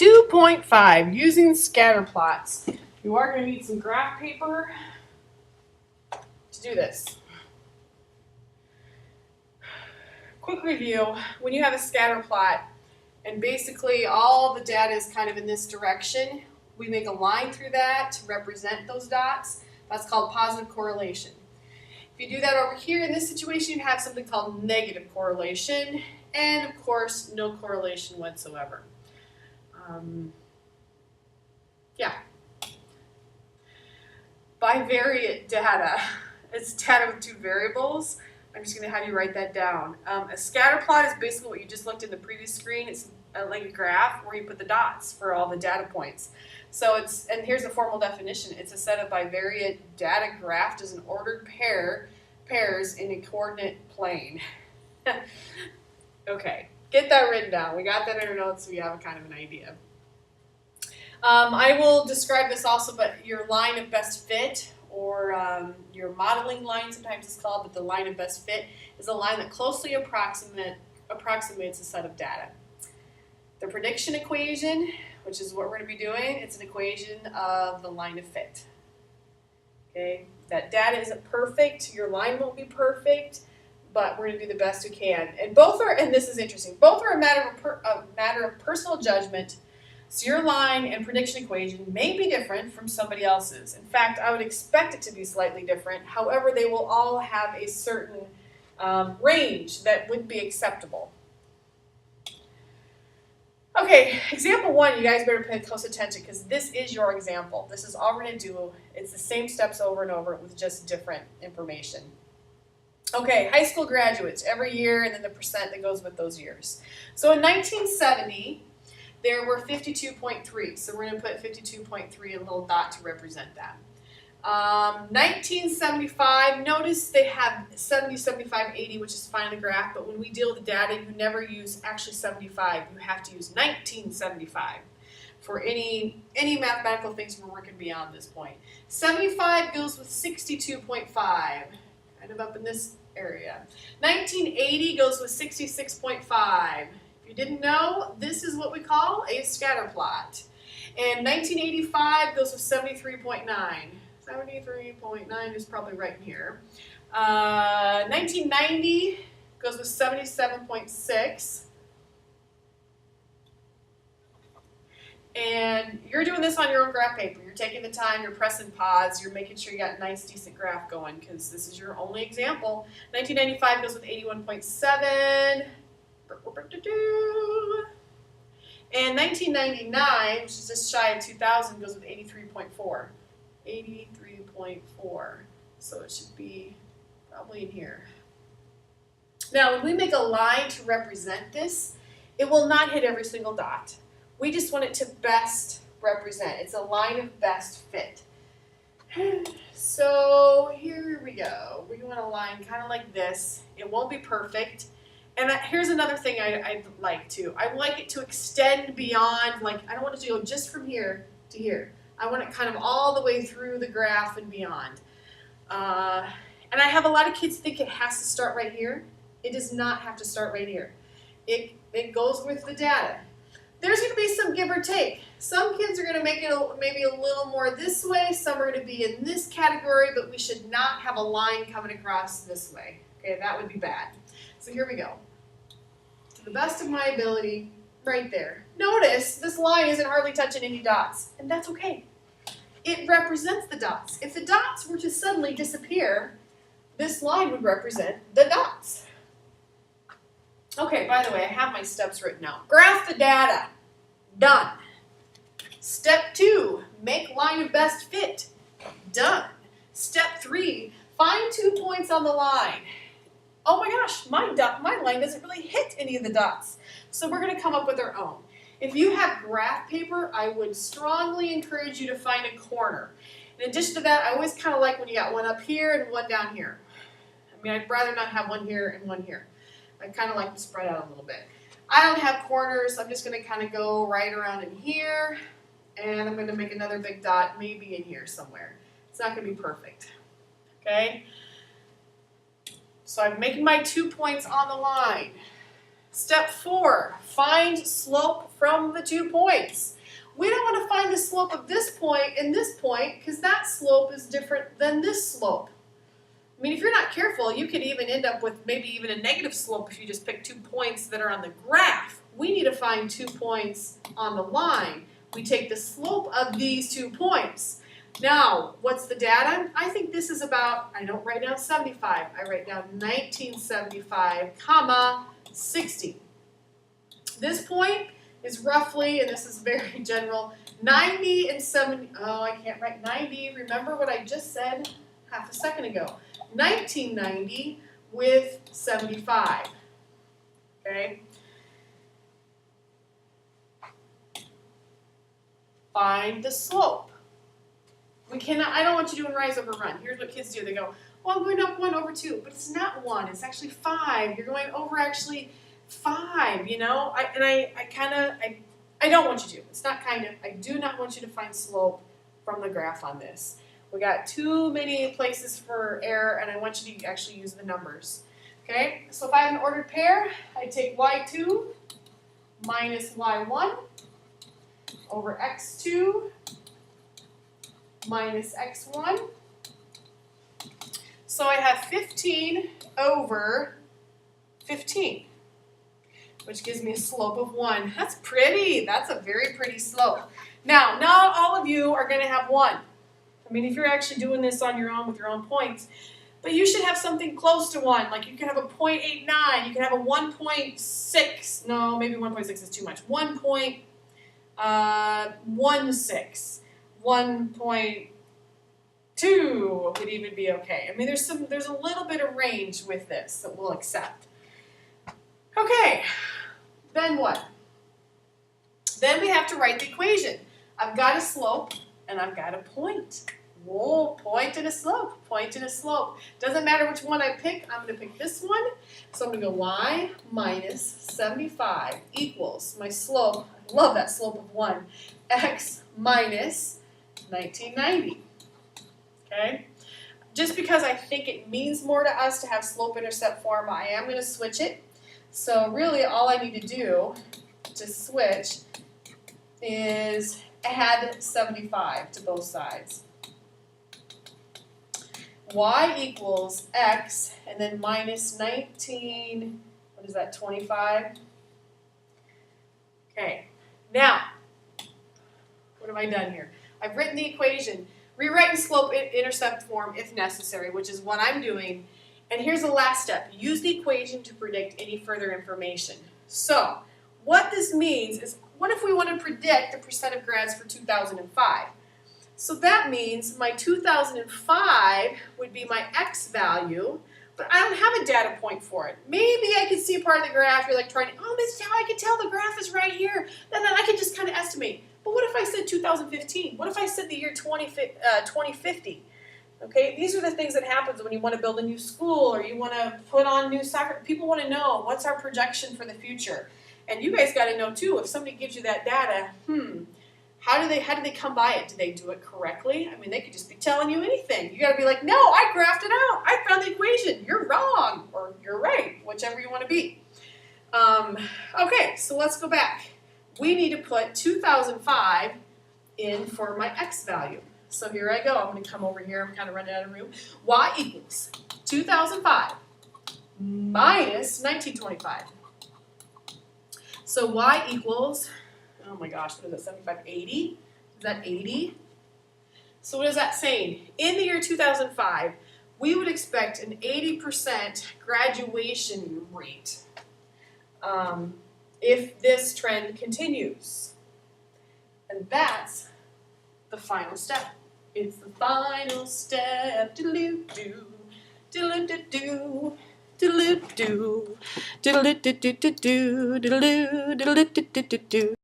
2.5, using scatter plots. You are going to need some graph paper to do this. Quick review, when you have a scatter plot and basically all the data is kind of in this direction, we make a line through that to represent those dots. That's called positive correlation. If you do that over here in this situation, you have something called negative correlation, and of course, no correlation whatsoever. Yeah. Bivariate data. It's data with two variables. I'm just going to have you write that down. A scatter plot is basically what you just looked in the previous screen. It's like a graph where you put the dots for all the data points. So it's, and here's the formal definition. It's a set of bivariate data graphed as an ordered pairs in a coordinate plane. Okay, get that written down. We got that in our notes so you have a kind of an idea. I will describe this also, but your line of best fit, or your modeling line sometimes it's called, but the line of best fit is a line that closely approximates a set of data. The prediction equation, which is what we're going to be doing, it's an equation of the line of fit. Okay, that data isn't perfect, your line won't be perfect, but we're going to do the best we can. And both are, and this is interesting, both are a matter of personal judgment. So your line and prediction equation may be different from somebody else's. In fact, I would expect it to be slightly different. However, they will all have a certain range that would be acceptable. Okay, example one, you guys better pay close attention because this is your example. This is all we're going to do. It's the same steps over and over with just different information. Okay, high school graduates every year and then the percent that goes with those years. So in 1970, there were 52.3, so we're going to put 52.3 a little dot to represent that. 1975, notice they have 70, 75, 80, which is fine on the graph, but when we deal with the data, you never use actually 75. You have to use 1975 for any mathematical things we're working beyond this point. 75 goes with 62.5, kind of up in this area. 1980 goes with 66.5. You didn't know, this is what we call a scatter plot. And 1985 goes with 73.9. 73.9 is probably right in here. 1990 goes with 77.6. And you're doing this on your own graph paper. You're taking the time, you're pressing pause, you're making sure you got a nice, decent graph going because this is your only example. 1995 goes with 81.7. And 1999, which is just shy of 2000, goes with 83.4. 83.4. So it should be probably in here. Now, when we make a line to represent this, it will not hit every single dot. We just want it to best represent. It's a line of best fit. So here we go. We want a line kind of like this. It won't be perfect. And here's another thing I'd like to. I like it to extend beyond, like, I don't want it to go just from here to here. I want it kind of all the way through the graph and beyond. And I have a lot of kids think it has to start right here. It does not have to start right here. It goes with the data. There's going to be some give or take. Some kids are going to make it maybe a little more this way. Some are going to be in this category, but we should not have a line coming across this way. Okay, that would be bad. So here we go. To the best of my ability, right there. Notice this line isn't hardly touching any dots, and that's okay. It represents the dots. If the dots were to suddenly disappear, this line would represent the dots. Okay, by the way, I have my steps written out. Graph the data. Done. Step 2, make line of best fit. Done. Step 3, find 2 points on the line. Oh my gosh, my line doesn't really hit any of the dots. So we're going to come up with our own. If you have graph paper, I would strongly encourage you to find a corner. In addition to that, I always kind of like when you got one up here and one down here. I mean, I'd rather not have one here and one here. I kind of like to spread out a little bit. I don't have corners. I'm just going to kind of go right around in here. And I'm going to make another big dot maybe in here somewhere. It's not going to be perfect. Okay? So I'm making my 2 points on the line. Step 4, find slope from the 2 points. We don't want to find the slope of this point and this point because that slope is different than this slope. I mean, if you're not careful, you could even end up with maybe even a negative slope if you just pick 2 points that are on the graph. We need to find 2 points on the line. We take the slope of these 2 points. Now, what's the data? I think this is about, I don't write down 75, I write down 1975, comma, 60. This point is roughly, and this is very general, 90 and 70, oh, I can't write 90. Remember what I just said half a second ago. 1990 with 75, okay? Find the slope. We cannot, I don't want you doing rise over run. Here's what kids do. They go, well, I'm going up 1 over 2, but it's not 1, it's actually 5. You're going over actually 5, you know? I don't want you to. It's not kind of, I do not want you to find slope from the graph on this. We got too many places for error, and I want you to actually use the numbers. Okay, so if I have an ordered pair, I take y2 minus y1 over x2 minus x1. So I have 15 over 15, which gives me a slope of 1. That's pretty. That's a very pretty slope. Now, not all of you are going to have 1. I mean, if you're actually doing this on your own with your own points, but you should have something close to 1. Like you can have a 0.89, you can have a 1.6. No, maybe 1.6 is too much. 1.16, 1.2 would even be okay. I mean, there's a little bit of range with this that we'll accept. Okay, then what? Then we have to write the equation. I've got a slope and I've got a point. Whoa, point and a slope, point and a slope. Doesn't matter which one I pick, I'm going to pick this one. So I'm going to go y minus 75 equals my slope, I love that slope of 1, x minus 1990. Okay? Just because I think it means more to us to have slope-intercept form, I am going to switch it. So really all I need to do to switch is add 75 to both sides. Y equals x, and then minus 19, what is that, 25? Okay, now, what have I done here? I've written the equation, rewrite in slope-intercept form if necessary, which is what I'm doing. And here's the last step. Use the equation to predict any further information. So, what this means is, what if we want to predict the percent of grads for 2005? So that means my 2005 would be my x value, but I don't have a data point for it. Maybe I can see a part of the graph, you're like trying to, oh, this is how I can tell the graph is right here. Then I can just kind of estimate. But what if I said 2015? What if I said the year 2050? Okay, these are the things that happens when you want to build a new school or you want to put on new soccer. People want to know, what's our projection for the future? And you guys got to know too, if somebody gives you that data, how do they come by it? Do they do it correctly? I mean, they could just be telling you anything. You got to be like, no, I graphed it out. I found the equation. You're wrong, or you're right, whichever you want to be. Okay, so let's go back. We need to put 2005 in for my x value. So here I go. I'm going to come over here. I'm kind of running out of room. Y equals 2005 minus 1925. So y equals, oh my gosh, what is that, 75, 80? Is that 80? So what is that saying? In the year 2005, we would expect an 80% graduation rate if this trend continues. And that's the final step. It's the final step. Do-do-do, do-do-do, do-do-do, do-do-do, do-do-do, do-do-do, do-do-do, do-do-do.